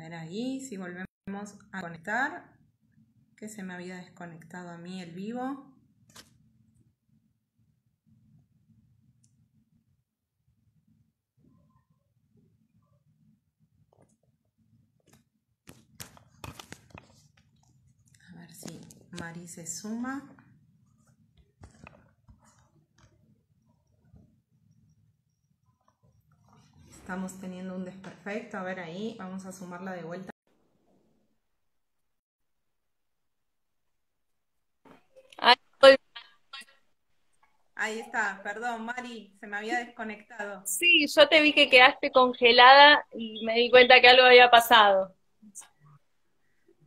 ver ahí si volvemos a conectar, que se me había desconectado a mí el vivo. A ver si Mari se suma. Estamos teniendo un desperfecto. A ver ahí, vamos a sumarla de vuelta. Ahí está, perdón, Mari, se me había desconectado. Sí, yo te vi que quedaste congelada y me di cuenta que algo había pasado.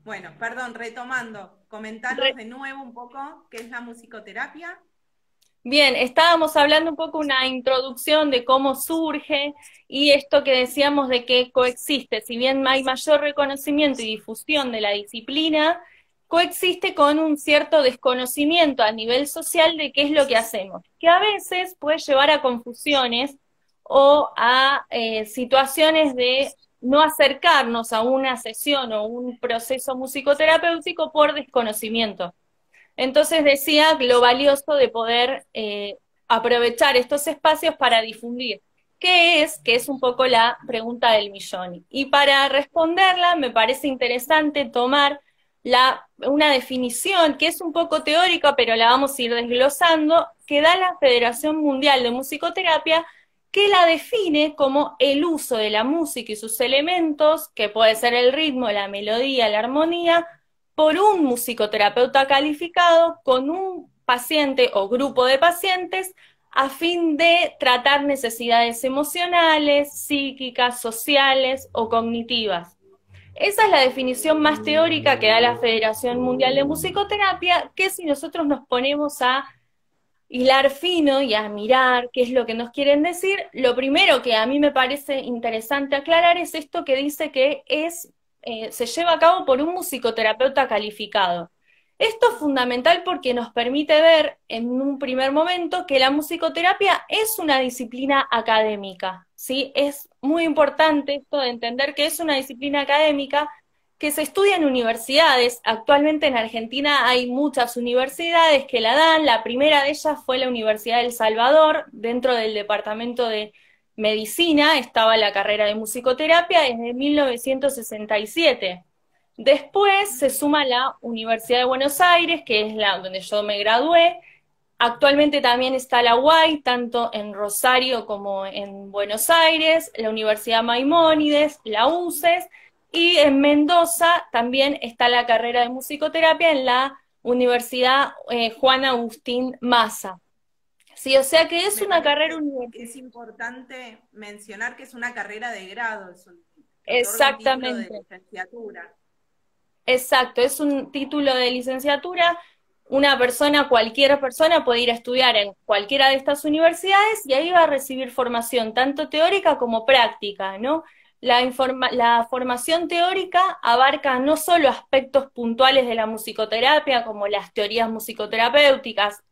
Bueno, perdón, retomando, comentanos de nuevo un poco qué es la musicoterapia. Bien, estábamos hablando un poco una introducción de cómo surge y esto que decíamos de que coexiste, si bien hay mayor reconocimiento y difusión de la disciplina, coexiste con un cierto desconocimiento a nivel social de qué es lo que hacemos, que a veces puede llevar a confusiones o a situaciones de no acercarnos a una sesión o un proceso musicoterapéutico por desconocimiento. Entonces decía lo valioso de poder aprovechar estos espacios para difundir. ¿Qué es? Que es un poco la pregunta del millón. Y para responderla me parece interesante tomar una definición que es un poco teórica, pero la vamos a ir desglosando, que da la Federación Mundial de Musicoterapia, que la define como el uso de la música y sus elementos, que puede ser el ritmo, la melodía, la armonía, por un musicoterapeuta calificado con un paciente o grupo de pacientes a fin de tratar necesidades emocionales, psíquicas, sociales o cognitivas. Esa es la definición más teórica que da la Federación Mundial de Musicoterapia, que si nosotros nos ponemos a hilar fino y a mirar qué es lo que nos quieren decir, lo primero que a mí me parece interesante aclarar es esto que dice que se lleva a cabo por un musicoterapeuta calificado. Esto es fundamental porque nos permite ver en un primer momento que la musicoterapia es una disciplina académica, ¿sí? Es muy importante esto de entender que es una disciplina académica que se estudia en universidades. Actualmente en Argentina hay muchas universidades que la dan. La primera de ellas fue la Universidad del Salvador. Dentro del departamento de medicina estaba la carrera de musicoterapia desde 1967. Después se suma la Universidad de Buenos Aires, que es la donde yo me gradué. Actualmente también está la UAI, tanto en Rosario como en Buenos Aires, la Universidad Maimónides, la UCES, y en Mendoza también está la carrera de musicoterapia en la Universidad Juan Agustín Maza. Sí, o sea que es Me una parece carrera que es universitaria. importante mencionar que es una carrera de grado, que otorga un título de Exactamente. licenciatura. Exacto, es un título de licenciatura. Una persona, cualquier persona puede ir a estudiar en cualquiera de estas universidades y ahí va a recibir formación tanto teórica como práctica, ¿no? La formación teórica abarca no solo aspectos puntuales de la musicoterapia, como las teorías musicoterapéuticas,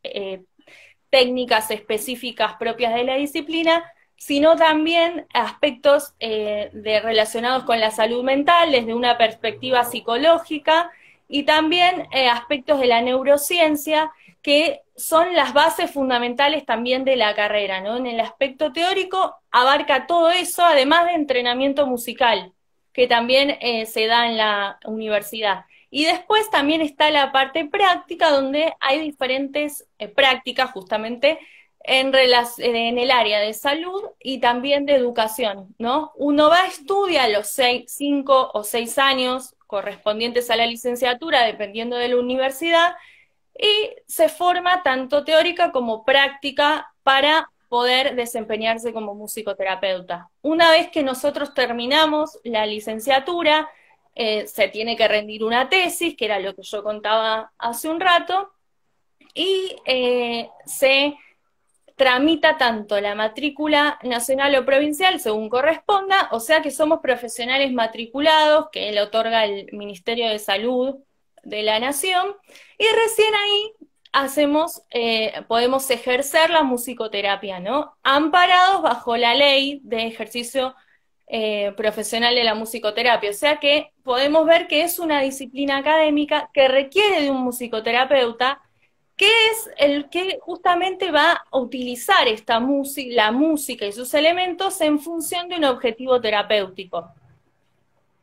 técnicas específicas propias de la disciplina, sino también aspectos relacionados con la salud mental desde una perspectiva psicológica y también aspectos de la neurociencia que son las bases fundamentales también de la carrera, ¿no? En el aspecto teórico abarca todo eso, además de entrenamiento musical, que también se da en la universidad. Y después también está la parte práctica, donde hay diferentes prácticas justamente en el área de salud y también de educación, ¿no? Uno va a estudiar los 5 o 6 años correspondientes a la licenciatura, dependiendo de la universidad, y se forma tanto teórica como práctica para poder desempeñarse como musicoterapeuta. Una vez que nosotros terminamos la licenciatura, se tiene que rendir una tesis, que era lo que yo contaba hace un rato, y se tramita tanto la matrícula nacional o provincial según corresponda, o sea que somos profesionales matriculados que le otorga el Ministerio de Salud de la Nación, y recién ahí podemos ejercer la musicoterapia, ¿no? Amparados bajo la ley de ejercicio profesional de la musicoterapia. O sea que podemos ver que es una disciplina académica que requiere de un musicoterapeuta, que es el que justamente va a utilizar esta la música y sus elementos en función de un objetivo terapéutico.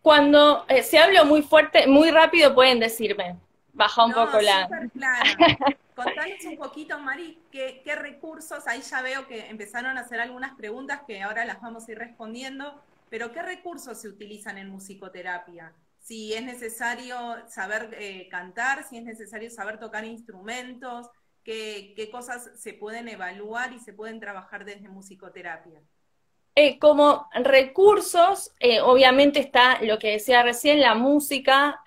Cuando si hablo muy fuerte, muy rápido, pueden decirme, baja un poco No, la... súper clara. Contanos un poquito, Mari, qué recursos, ahí ya veo que empezaron a hacer algunas preguntas que ahora las vamos a ir respondiendo, pero ¿qué recursos se utilizan en musicoterapia? Si es necesario saber cantar, si es necesario saber tocar instrumentos, qué cosas se pueden evaluar y se pueden trabajar desde musicoterapia. Como recursos, obviamente está lo que decía recién, la música,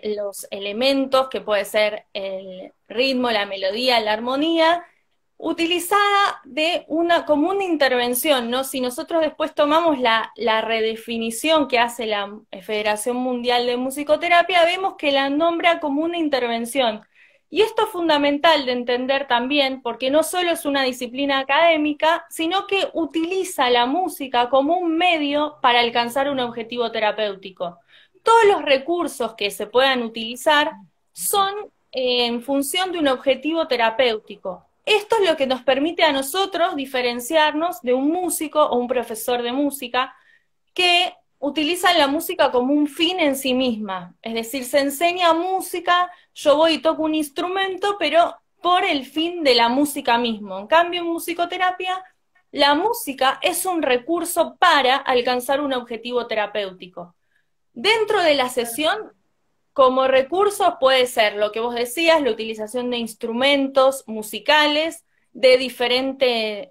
los elementos, que puede ser el ritmo, la melodía, la armonía, utilizada como una intervención, ¿no? Si nosotros después tomamos la redefinición que hace la Federación Mundial de Musicoterapia, vemos que la nombra como una intervención. Y esto es fundamental de entender también, porque no solo es una disciplina académica, sino que utiliza la música como un medio para alcanzar un objetivo terapéutico. Todos los recursos que se puedan utilizar son en función de un objetivo terapéutico. Esto es lo que nos permite a nosotros diferenciarnos de un músico o un profesor de música que utilizan la música como un fin en sí misma. Es decir, se enseña música, yo voy y toco un instrumento, pero por el fin de la música mismo. En cambio, en musicoterapia, la música es un recurso para alcanzar un objetivo terapéutico. Dentro de la sesión, como recursos puede ser lo que vos decías, la utilización de instrumentos musicales de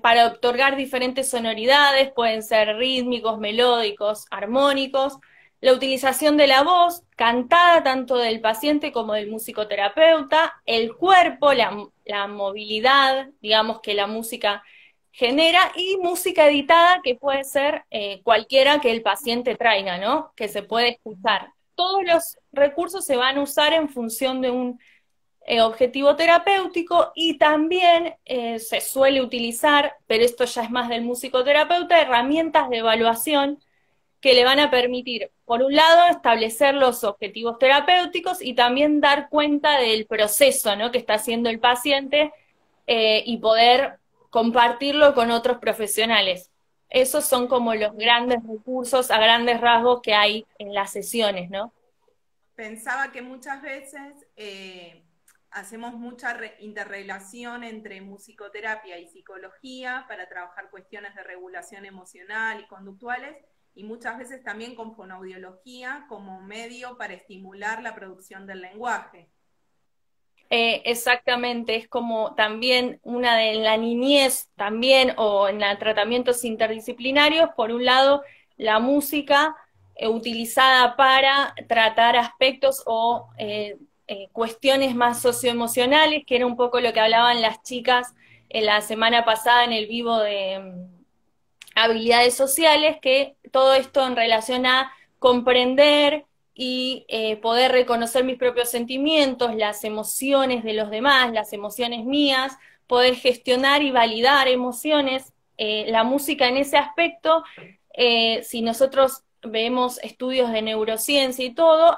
para otorgar diferentes sonoridades, pueden ser rítmicos, melódicos, armónicos, la utilización de la voz, cantada tanto del paciente como del musicoterapeuta, el cuerpo, la movilidad, digamos, que la música genera, y música editada, que puede ser cualquiera que el paciente traiga, ¿no? Que se puede escuchar. Todos los recursos se van a usar en función de un objetivo terapéutico, y también se suele utilizar, pero esto ya es más del musicoterapeuta, herramientas de evaluación que le van a permitir, por un lado, establecer los objetivos terapéuticos y también dar cuenta del proceso, ¿no?, que está haciendo el paciente, y poder compartirlo con otros profesionales. Esos son como los grandes recursos a grandes rasgos que hay en las sesiones, ¿no? Pensaba que muchas veces hacemos mucha interrelación entre musicoterapia y psicología para trabajar cuestiones de regulación emocional y conductuales, y muchas veces también con fonoaudiología como medio para estimular la producción del lenguaje. Exactamente, es como también una de la niñez también, o en tratamientos interdisciplinarios, por un lado la música utilizada para tratar aspectos o cuestiones más socioemocionales, que era un poco lo que hablaban las chicas en la semana pasada en el vivo de habilidades sociales, que todo esto en relación a comprender y poder reconocer mis propios sentimientos, las emociones de los demás, las emociones mías, poder gestionar y validar emociones. La música en ese aspecto, si nosotros vemos estudios de neurociencia y todo,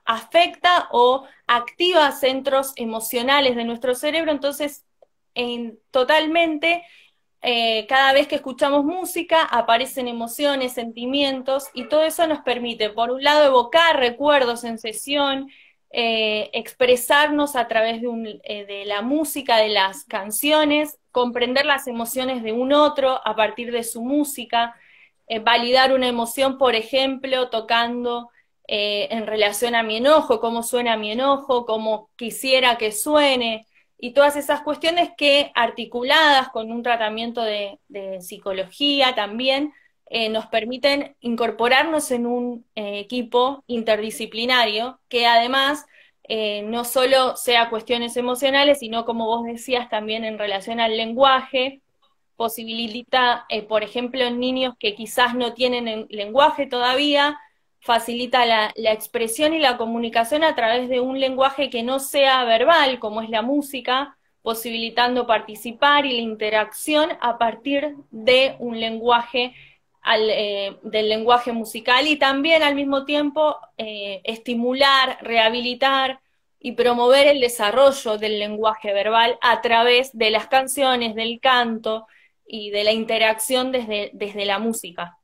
afecta o activa centros emocionales de nuestro cerebro. Entonces totalmente cada vez que escuchamos música aparecen emociones, sentimientos, y todo eso nos permite, por un lado, evocar recuerdos en sesión, expresarnos a través de la música, de las canciones, comprender las emociones de un otro a partir de su música, validar una emoción, por ejemplo, tocando en relación a mi enojo, cómo suena mi enojo, cómo quisiera que suene, y todas esas cuestiones que, articuladas con un tratamiento de psicología también, nos permiten incorporarnos en un equipo interdisciplinario que además no solo sea cuestiones emocionales, sino, como vos decías, también en relación al lenguaje, posibilita, por ejemplo, en niños que quizás no tienen lenguaje todavía, facilita la expresión y la comunicación a través de un lenguaje que no sea verbal, como es la música, posibilitando participar y la interacción a partir de un lenguaje, del lenguaje musical, y también al mismo tiempo estimular, rehabilitar y promover el desarrollo del lenguaje verbal a través de las canciones, del canto y de la interacción desde la música.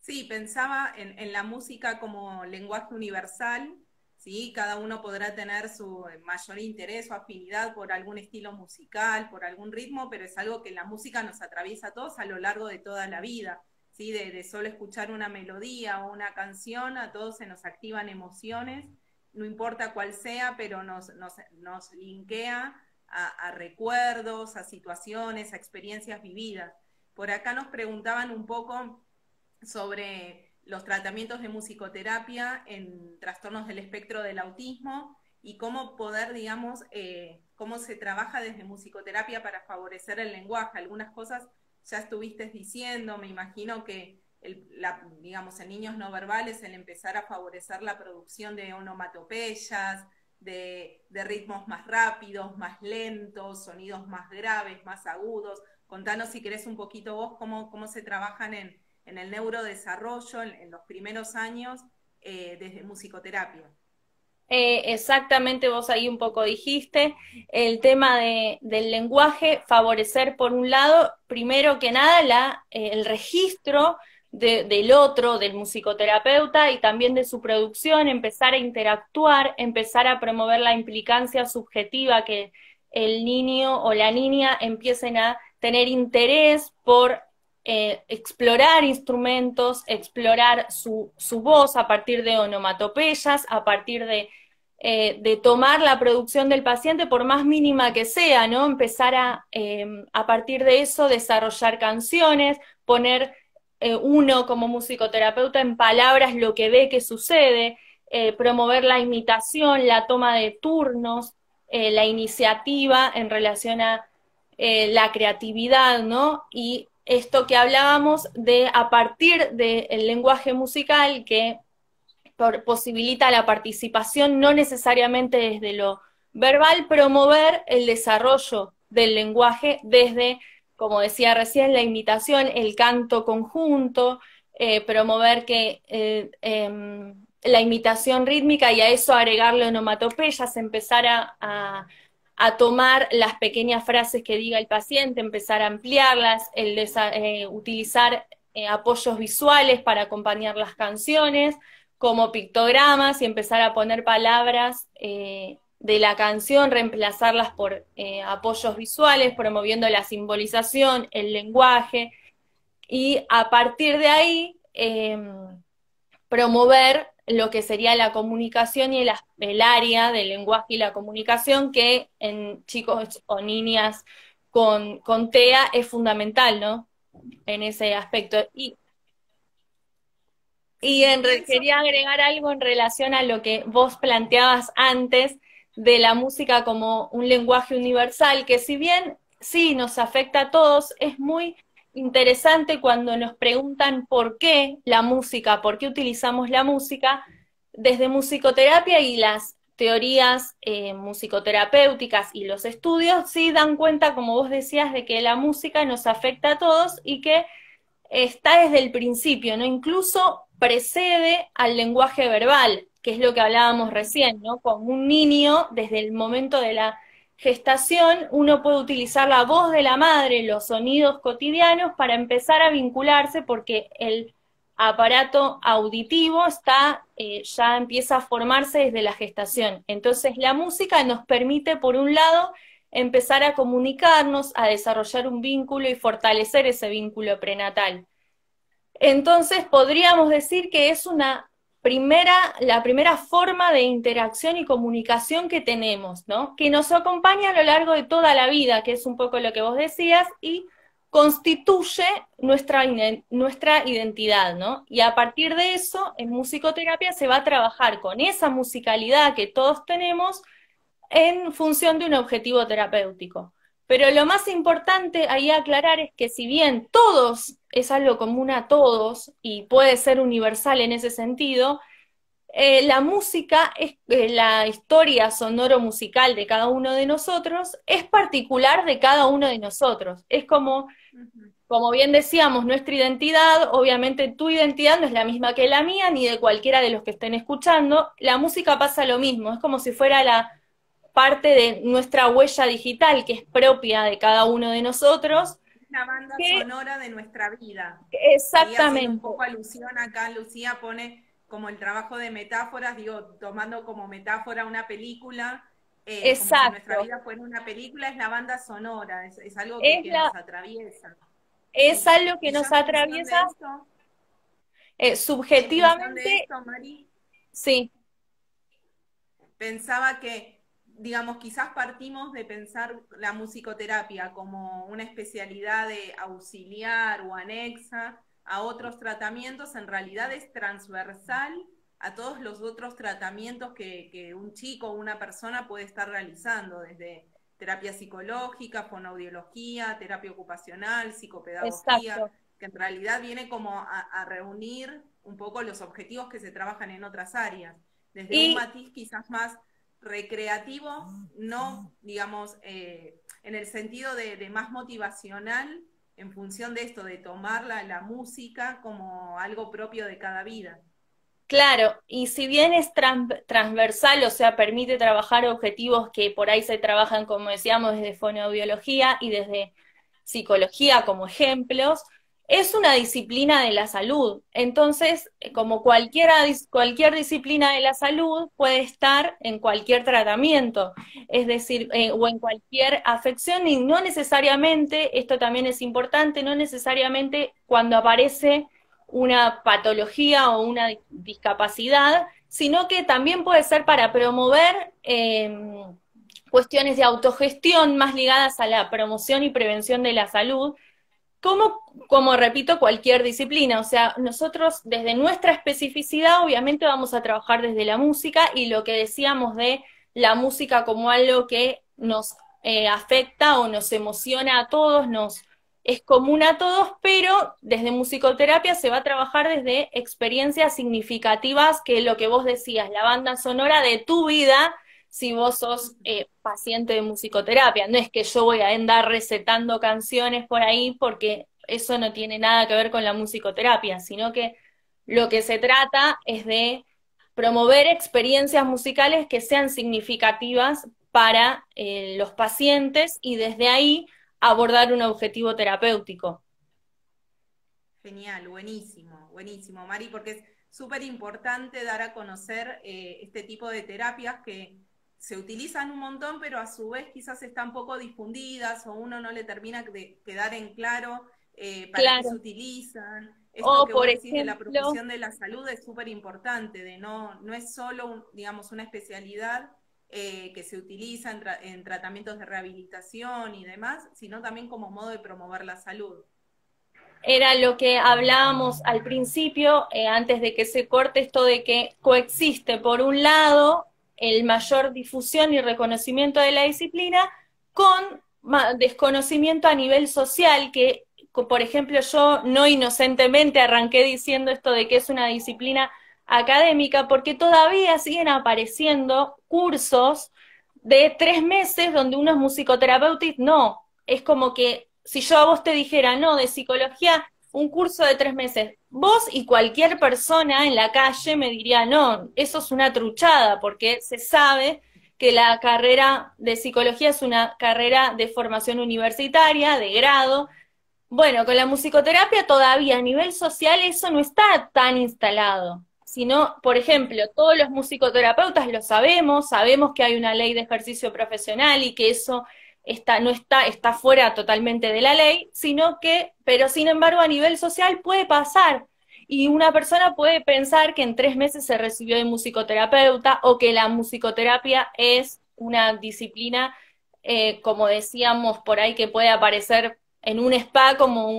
Sí, pensaba en la música como lenguaje universal, ¿sí? Cada uno podrá tener su mayor interés o afinidad por algún estilo musical, por algún ritmo, pero es algo que la música nos atraviesa a todos a lo largo de toda la vida, ¿sí? De solo escuchar una melodía o una canción, a todos se nos activan emociones, no importa cuál sea, pero nos linkea a recuerdos, a situaciones, a experiencias vividas. Por acá nos preguntaban un poco sobre los tratamientos de musicoterapia en trastornos del espectro del autismo y cómo poder, digamos, cómo se trabaja desde musicoterapia para favorecer el lenguaje. Algunas cosas ya estuviste diciendo, me imagino que, digamos, en niños no verbales, el empezar a favorecer la producción de onomatopeyas, de ritmos más rápidos, más lentos, sonidos más graves, más agudos. Contanos si querés un poquito vos cómo se trabajan en el neurodesarrollo en los primeros años desde musicoterapia. Exactamente, vos ahí un poco dijiste, el tema del lenguaje, favorecer por un lado, primero que nada, el registro del otro, del musicoterapeuta y también de su producción, empezar a interactuar, empezar a promover la implicancia subjetiva, que el niño o la niña empiecen a tener interés por explorar instrumentos, explorar su voz a partir de onomatopeyas, a partir de tomar la producción del paciente, por más mínima que sea, ¿no? Empezar a partir de eso, desarrollar canciones, poner uno como musicoterapeuta en palabras lo que ve que sucede, promover la imitación, la toma de turnos, la iniciativa en relación a la creatividad, ¿no? Y esto que hablábamos de a partir del lenguaje musical que posibilita la participación, no necesariamente desde lo verbal, promover el desarrollo del lenguaje desde, como decía recién, la imitación, el canto conjunto, promover que la imitación rítmica y a eso agregarle onomatopeyas, empezar a tomar las pequeñas frases que diga el paciente, empezar a ampliarlas, utilizar apoyos visuales para acompañar las canciones, como pictogramas y empezar a poner palabras de la canción, reemplazarlas por apoyos visuales, promoviendo la simbolización, el lenguaje, y a partir de ahí promover lo que sería la comunicación y el área del lenguaje y la comunicación, que en chicos o niñas con TEA es fundamental, ¿no? En ese aspecto. Quería agregar algo en relación a lo que vos planteabas antes de la música como un lenguaje universal, que si bien sí nos afecta a todos, es muy interesante cuando nos preguntan por qué la música, por qué utilizamos la música, desde musicoterapia y las teorías musicoterapéuticas y los estudios, sí dan cuenta, como vos decías, de que la música nos afecta a todos y que está desde el principio, ¿no? Incluso precede al lenguaje verbal, que es lo que hablábamos recién, ¿no? Con un niño, desde el momento de la gestación, uno puede utilizar la voz de la madre, los sonidos cotidianos, para empezar a vincularse, porque el aparato auditivo ya empieza a formarse desde la gestación. Entonces la música nos permite, por un lado, empezar a comunicarnos, a desarrollar un vínculo y fortalecer ese vínculo prenatal. Entonces podríamos decir que es la primera forma de interacción y comunicación que tenemos, ¿no? Que nos acompaña a lo largo de toda la vida, que es un poco lo que vos decías, y constituye nuestra identidad, ¿no? Y a partir de eso, en musicoterapia se va a trabajar con esa musicalidad que todos tenemos en función de un objetivo terapéutico. Pero lo más importante ahí aclarar es que si bien todos es algo común a todos y puede ser universal en ese sentido, La música, es, la historia sonoro-musical de cada uno de nosotros es particular de cada uno de nosotros. Es como, Ujú. como bien decíamos, nuestra identidad, obviamente tu identidad no es la misma que la mía, ni de cualquiera de los que estén escuchando. La música pasa lo mismo, es como si fuera la parte de nuestra huella digital, que es propia de cada uno de nosotros, La banda que sonora de nuestra vida. Sí, haciendo un exactamente, poco alusión acá, Lucía pone como el trabajo de metáforas, digo, tomando como metáfora una película, como si nuestra exacto. vida fuera una película, es la banda sonora, es algo Es, que la, nos atraviesa. es Sí. algo que Y yo nos en función atraviesa de esto, en función de subjetivamente, esto, Mari, sí, pensaba que, digamos, quizás partimos de pensar la musicoterapia como una especialidad de auxiliar o anexa a otros tratamientos, en realidad es transversal a todos los otros tratamientos que un chico o una persona puede estar realizando, desde terapia psicológica, fonoaudiología, terapia ocupacional, psicopedagogía, exacto. que en realidad viene como a reunir un poco los objetivos que se trabajan en otras áreas desde un Y matiz quizás más recreativo, no, digamos, en el sentido de más motivacional, en función de esto, de tomar la música como algo propio de cada vida. claro, y si bien es transversal, o sea, permite trabajar objetivos que por ahí se trabajan, como decíamos, desde fonoaudiología y desde psicología como ejemplos, es una disciplina de la salud. Entonces, como cualquier disciplina de la salud puede estar en cualquier tratamiento, es decir, o en cualquier afección, y no necesariamente, esto también es importante, no necesariamente cuando aparece una patología o una discapacidad, sino que también puede ser para promover cuestiones de autogestión más ligadas a la promoción y prevención de la salud, como, como repito, cualquier disciplina. O sea, nosotros desde nuestra especificidad obviamente vamos a trabajar desde la música y lo que decíamos de la música como algo que nos afecta o nos emociona a todos, nos es común a todos, pero desde musicoterapia se va a trabajar desde experiencias significativas, que es lo que vos decías, la banda sonora de tu vida, si vos sos paciente de musicoterapia. No es que yo voy a andar recetando canciones por ahí porque eso no tiene nada que ver con la musicoterapia, sino que lo que se trata es de promover experiencias musicales que sean significativas para los pacientes y desde ahí abordar un objetivo terapéutico. Genial, buenísimo, buenísimo, Mari, porque es súper importante dar a conocer este tipo de terapias que se utilizan un montón, pero a su vez quizás están poco difundidas o uno no le termina de quedar en claro para qué se Claro. utilizan. Esto O, que vos por decís de la ejemplo, promoción de la salud es súper importante, de no es solo, digamos, una especialidad que se utiliza en tratamientos de rehabilitación y demás, sino también como modo de promover la salud. era lo que hablábamos al principio, antes de que se corte esto de que coexiste, por un lado, el mayor difusión y reconocimiento de la disciplina con desconocimiento a nivel social, que, por ejemplo, yo no inocentemente arranqué diciendo esto de que es una disciplina académica, porque todavía siguen apareciendo cursos de 3 meses donde uno es musicoterapeuta y no, es como que si yo a vos te dijera, no, de psicología, un curso de 3 meses, vos y cualquier persona en la calle me diría, no, eso es una truchada, porque se sabe que la carrera de psicología es una carrera de formación universitaria, de grado. Bueno, con la musicoterapia todavía a nivel social eso no está tan instalado, sino, por ejemplo, todos los musicoterapeutas lo sabemos, sabemos que hay una ley de ejercicio profesional y que eso no está, está fuera totalmente de la ley, sino que, pero sin embargo, a nivel social puede pasar. Y una persona puede pensar que en 3 meses se recibió de musicoterapeuta o que la musicoterapia es una disciplina, como decíamos por ahí, que puede aparecer en un spa como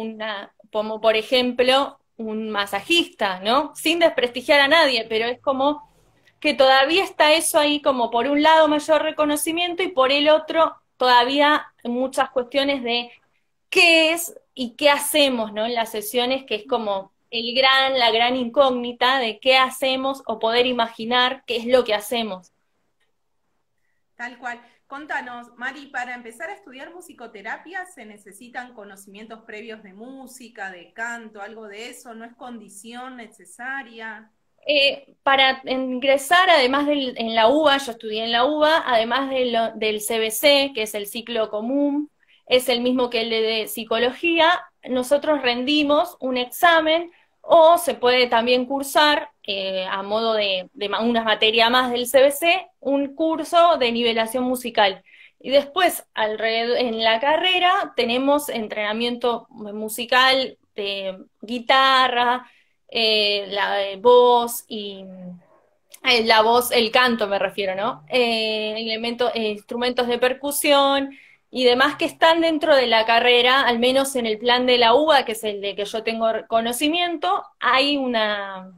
como por ejemplo un masajista, ¿no? Sin desprestigiar a nadie, pero es como que todavía está eso ahí como por un lado mayor reconocimiento y por el otro todavía muchas cuestiones de qué es y qué hacemos, ¿no? En las sesiones, que es como la gran incógnita de qué hacemos o poder imaginar qué es lo que hacemos. Tal cual. Contanos, Mari, para empezar a estudiar musicoterapia se necesitan conocimientos previos de música, de canto, algo de eso, no es condición necesaria. Para ingresar, además en la UBA, yo estudié en la UBA, además del CBC, que es el ciclo común, es el mismo que el de psicología, nosotros rendimos un examen o se puede también cursar, a modo de una materia más del CBC, un curso de nivelación musical. Y después, en la carrera, tenemos entrenamiento musical de guitarra, la voz y la voz, el canto me refiero, ¿no? Instrumentos de percusión y demás que están dentro de la carrera, al menos en el plan de la UBA, que es el de que yo tengo conocimiento, hay una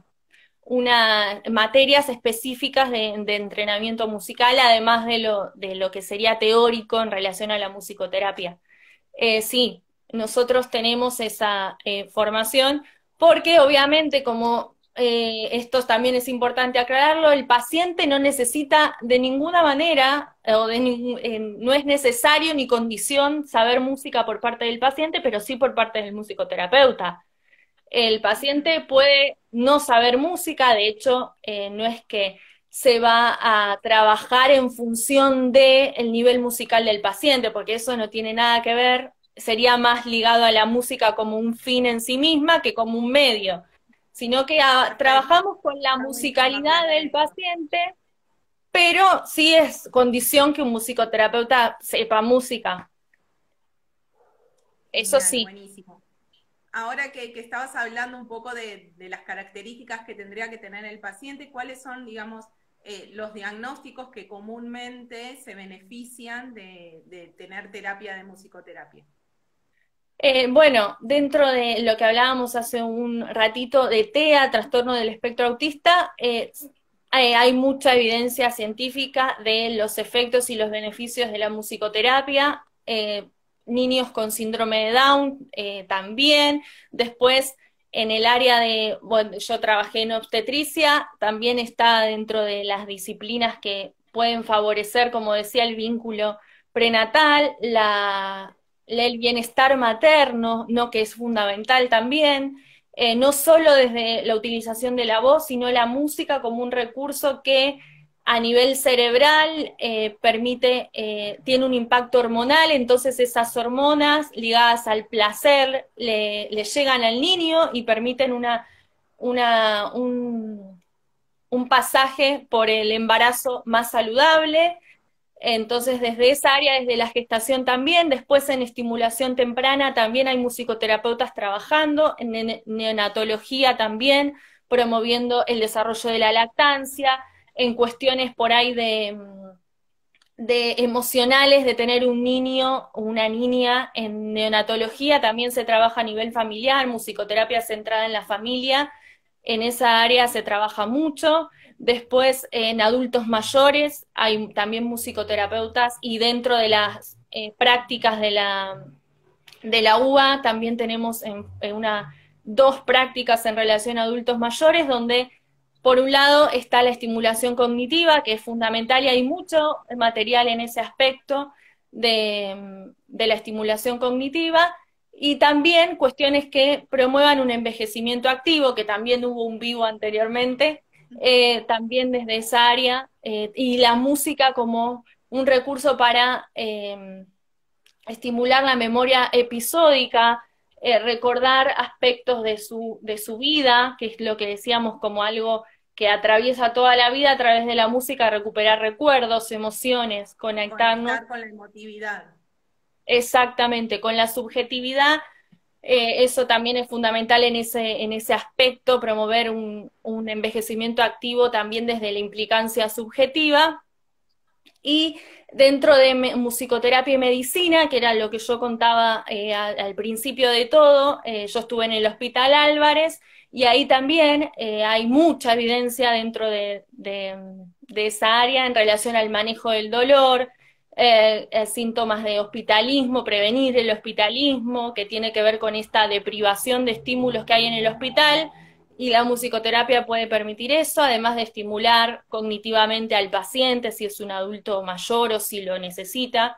materias específicas de entrenamiento musical, además de lo que sería teórico en relación a la musicoterapia. Sí, nosotros tenemos esa formación porque obviamente como esto también es importante aclararlo, el paciente no necesita de ninguna manera no es necesario ni condición saber música por parte del paciente, pero sí por parte del musicoterapeuta. El paciente puede no saber música, de hecho, no es que se va a trabajar en función del nivel musical del paciente, porque eso no tiene nada que ver, sería más ligado a la música como un fin en sí misma que como un medio, sino que Perfecto. trabajamos con la Está buenísimo musicalidad aclarar del esto. paciente, pero sí es condición que un musicoterapeuta sepa música, eso Genial, sí. buenísimo. Ahora que estabas hablando un poco de las características que tendría que tener el paciente, ¿cuáles son, digamos, los diagnósticos que comúnmente se benefician de tener terapia de musicoterapia? Bueno, dentro de lo que hablábamos hace un ratito de TEA, trastorno del espectro autista, hay mucha evidencia científica de los efectos y los beneficios de la musicoterapia. Niños con síndrome de Down también. Después, en el área bueno, yo trabajé en obstetricia, también está dentro de las disciplinas que pueden favorecer, como decía, el vínculo prenatal, el bienestar materno, ¿no? Que es fundamental también, no solo desde la utilización de la voz, sino la música como un recurso que a nivel cerebral tiene un impacto hormonal, entonces esas hormonas ligadas al placer le llegan al niño y permiten un pasaje por el embarazo más saludable. Entonces, desde esa área, desde la gestación también, después en estimulación temprana también hay musicoterapeutas trabajando, en neonatología también, promoviendo el desarrollo de la lactancia, en cuestiones por ahí de emocionales, de tener un niño o una niña en neonatología, también se trabaja a nivel familiar, musicoterapia centrada en la familia, en esa área se trabaja mucho. Después, en adultos mayores hay también musicoterapeutas y dentro de las prácticas de la UBA también tenemos dos prácticas en relación a adultos mayores donde por un lado está la estimulación cognitiva, que es fundamental y hay mucho material en ese aspecto de la estimulación cognitiva, y también cuestiones que promuevan un envejecimiento activo, que también hubo un vivo anteriormente, también desde esa área, y la música como un recurso para estimular la memoria episódica, recordar aspectos de su vida, que es lo que decíamos como algo que atraviesa toda la vida a través de la música, recuperar recuerdos, emociones, conectarnos Conectar con la emotividad. exactamente con la subjetividad. Eso también es fundamental en ese aspecto, promover un envejecimiento activo también desde la implicancia subjetiva. Y dentro de musicoterapia y medicina, que era lo que yo contaba al principio de todo, yo estuve en el Hospital Álvarez y ahí también hay mucha evidencia dentro de esa área en relación al manejo del dolor, síntomas de hospitalismo, prevenir el hospitalismo, que tiene que ver con esta deprivación de estímulos que hay en el hospital, y la musicoterapia puede permitir eso, además de estimular cognitivamente al paciente, si es un adulto mayor o si lo necesita.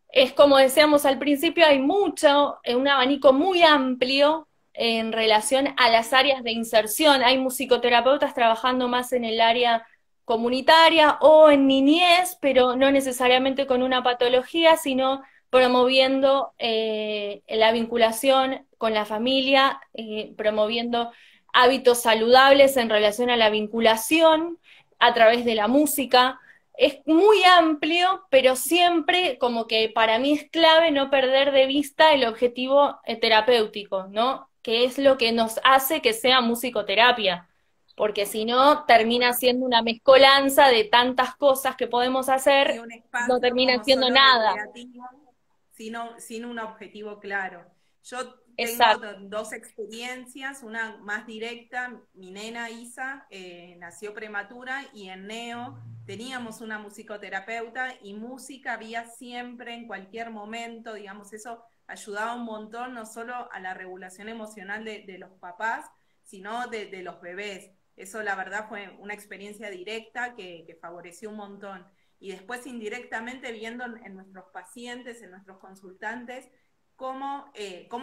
Es como decíamos al principio, hay mucho, un abanico muy amplio en relación a las áreas de inserción. Hay musicoterapeutas trabajando más en el área comunitaria o en niñez, pero no necesariamente con una patología, sino promoviendo la vinculación con la familia, promoviendo hábitos saludables en relación a la vinculación a través de la música. Es muy amplio, pero siempre como que para mí es clave no perder de vista el objetivo terapéutico, ¿no? Que es lo que nos hace que sea musicoterapia, porque si no termina Bueno, siendo una mezcolanza de tantas cosas que podemos y hacer, un no espacio termina como siendo solo nada. recreativo, sin un objetivo claro. Yo tengo Exacto. dos experiencias, una más directa. Mi nena Isa nació prematura y en Neo teníamos una musicoterapeuta y música había siempre, en cualquier momento, digamos, eso ayudaba un montón, no solo a la regulación emocional de los papás, sino de los bebés. Eso la verdad fue una experiencia directa que favoreció un montón. Y después indirectamente viendo en nuestros pacientes, en nuestros consultantes, cómo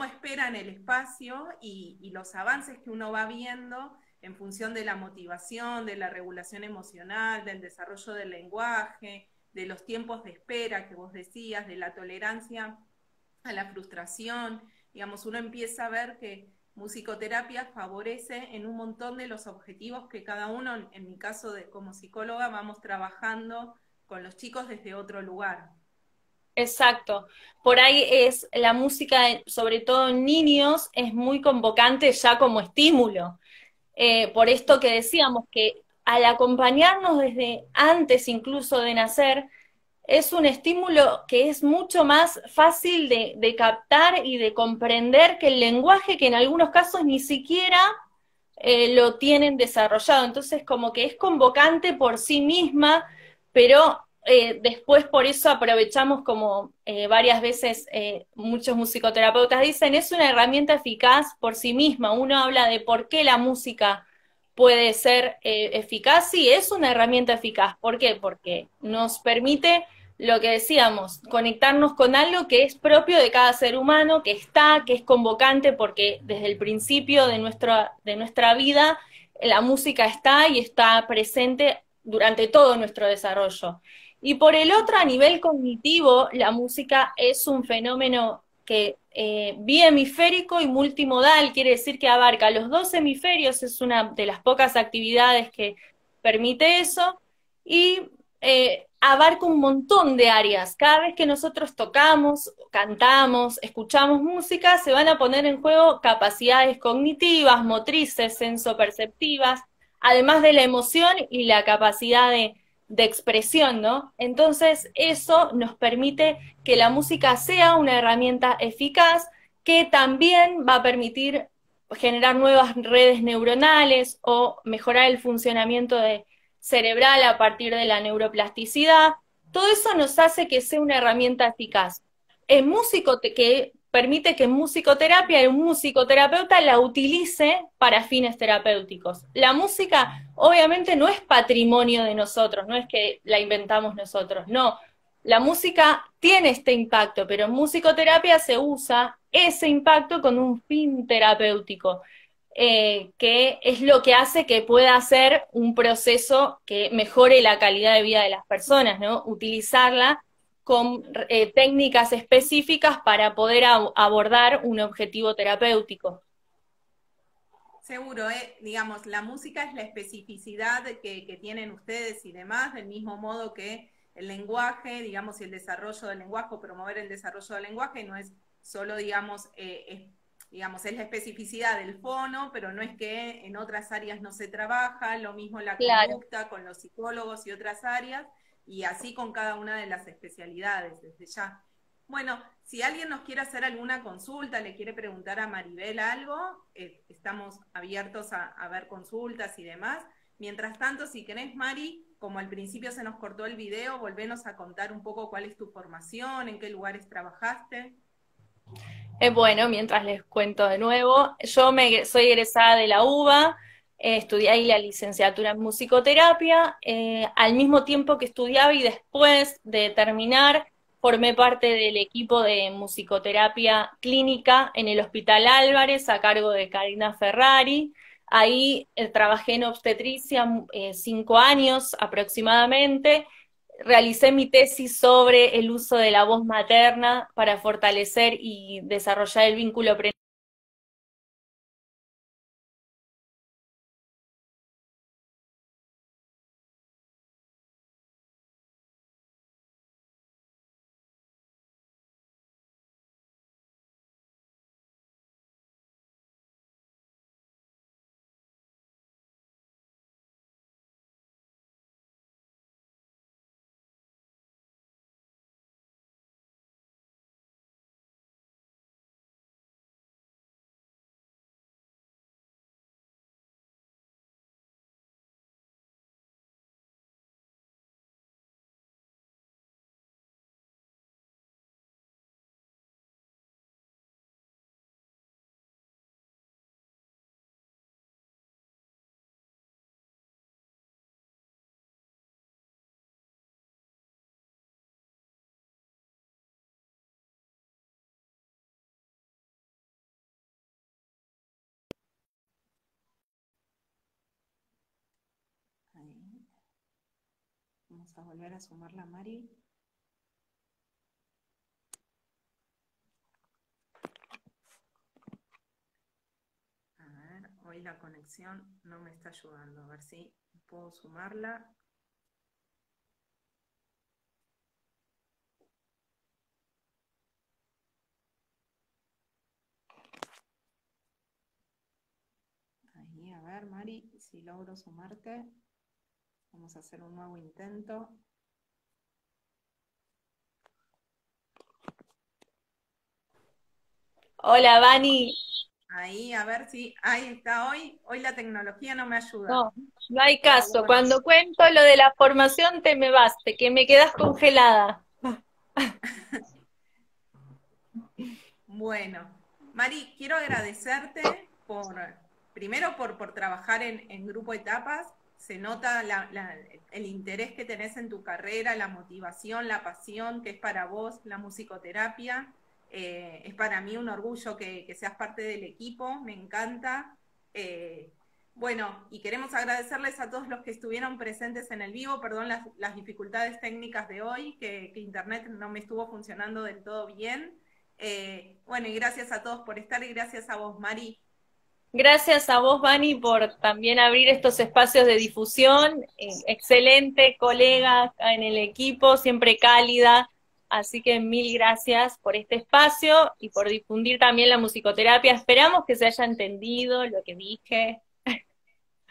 esperan el espacio y los avances que uno va viendo en función de la motivación, de la regulación emocional, del desarrollo del lenguaje, de los tiempos de espera que vos decías, de la tolerancia a la frustración. Digamos, uno empieza a ver que musicoterapia favorece en un montón de los objetivos que cada uno, en mi caso como psicóloga, vamos trabajando con los chicos desde otro lugar. Exacto. Por ahí es la música, sobre todo en niños, es muy convocante ya como estímulo. Por esto que decíamos que al acompañarnos desde antes incluso de nacer, es un estímulo que es mucho más fácil de captar y de comprender que el lenguaje, que en algunos casos ni siquiera lo tienen desarrollado. Entonces, como que es convocante por sí misma, pero después por eso aprovechamos como varias veces muchos musicoterapeutas dicen, es una herramienta eficaz por sí misma. Uno habla de por qué la música puede ser eficaz, sí, es una herramienta eficaz. ¿Por qué? Porque nos permite lo que decíamos, conectarnos con algo que es propio de cada ser humano, que está, que es convocante, porque desde el principio de nuestra vida la música está y está presente durante todo nuestro desarrollo. Y por el otro, a nivel cognitivo, la música es un fenómeno que bihemisférico y multimodal, quiere decir que abarca los dos hemisferios, es una de las pocas actividades que permite eso, y abarca un montón de áreas. Cada vez que nosotros tocamos, cantamos, escuchamos música, se van a poner en juego capacidades cognitivas, motrices, sensoperceptivas, además de la emoción y la capacidad de expresión, ¿no? Entonces, eso nos permite que la música sea una herramienta eficaz que también va a permitir generar nuevas redes neuronales o mejorar el funcionamiento cerebral a partir de la neuroplasticidad. Todo eso nos hace que sea una herramienta eficaz. En músico que permite que en musicoterapia un musicoterapeuta la utilice para fines terapéuticos. La música obviamente no es patrimonio de nosotros, no es que la inventamos nosotros, no. La música tiene este impacto, pero en musicoterapia se usa ese impacto con un fin terapéutico, que es lo que hace que pueda ser un proceso que mejore la calidad de vida de las personas, ¿no? Utilizarla con técnicas específicas para poder abordar un objetivo terapéutico. Seguro, digamos, la música es la especificidad que tienen ustedes y demás, del mismo modo que el lenguaje, digamos, y el desarrollo del lenguaje, o promover el desarrollo del lenguaje, no es solo, digamos, es la especificidad del fono, pero no es que en otras áreas no se trabaja, lo mismo la Claro. conducta con los psicólogos y otras áreas, y así con cada una de las especialidades, desde ya. Bueno, si alguien nos quiere hacer alguna consulta, le quiere preguntar a Maribel algo, estamos abiertos a ver consultas y demás. Mientras tanto, si querés, Mari, como al principio se nos cortó el video, volvenos a contar un poco cuál es tu formación, en qué lugares trabajaste. Bueno, mientras les cuento de nuevo, soy egresada de la UBA, estudié ahí la licenciatura en musicoterapia, al mismo tiempo que estudiaba y después de terminar, formé parte del equipo de musicoterapia clínica en el Hospital Álvarez a cargo de Karina Ferrari. Ahí trabajé en obstetricia 5 años aproximadamente. Realicé mi tesis sobre el uso de la voz materna para fortalecer y desarrollar el vínculo prenatal. Ahí. Vamos a volver a sumar la Mari. A ver, hoy la conexión no me está ayudando. A ver si puedo sumarla. Ahí, a ver, Mari, si logro sumarte. Vamos a hacer un nuevo intento. Hola, Vani. Ahí, a ver si. Ahí está hoy. Hoy la tecnología no me ayuda. No, no hay Pero caso. bueno. Cuando cuento lo de la formación te me vas, que me quedas congelada. Bueno, Mari, quiero agradecerte primero por trabajar en Grupo Etapas. Se nota el interés que tenés en tu carrera, la motivación, la pasión que es para vos la musicoterapia. Es para mí un orgullo que seas parte del equipo, me encanta. Eh, bueno, y queremos agradecerles a todos los que estuvieron presentes en el vivo. Perdón las dificultades técnicas de hoy, que Internet no me estuvo funcionando del todo bien. Bueno, y gracias a todos por estar y gracias a vos, Mari. Gracias a vos, Vani, por también abrir estos espacios de difusión. Excelente colega en el equipo, siempre cálida. Así que mil gracias por este espacio y por difundir también la musicoterapia. Esperamos que se haya entendido lo que dije.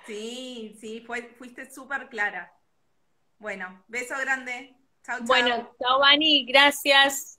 Sí, sí, fuiste súper clara. Bueno, beso grande. Chau, Bueno, chau. chao, Vani, gracias.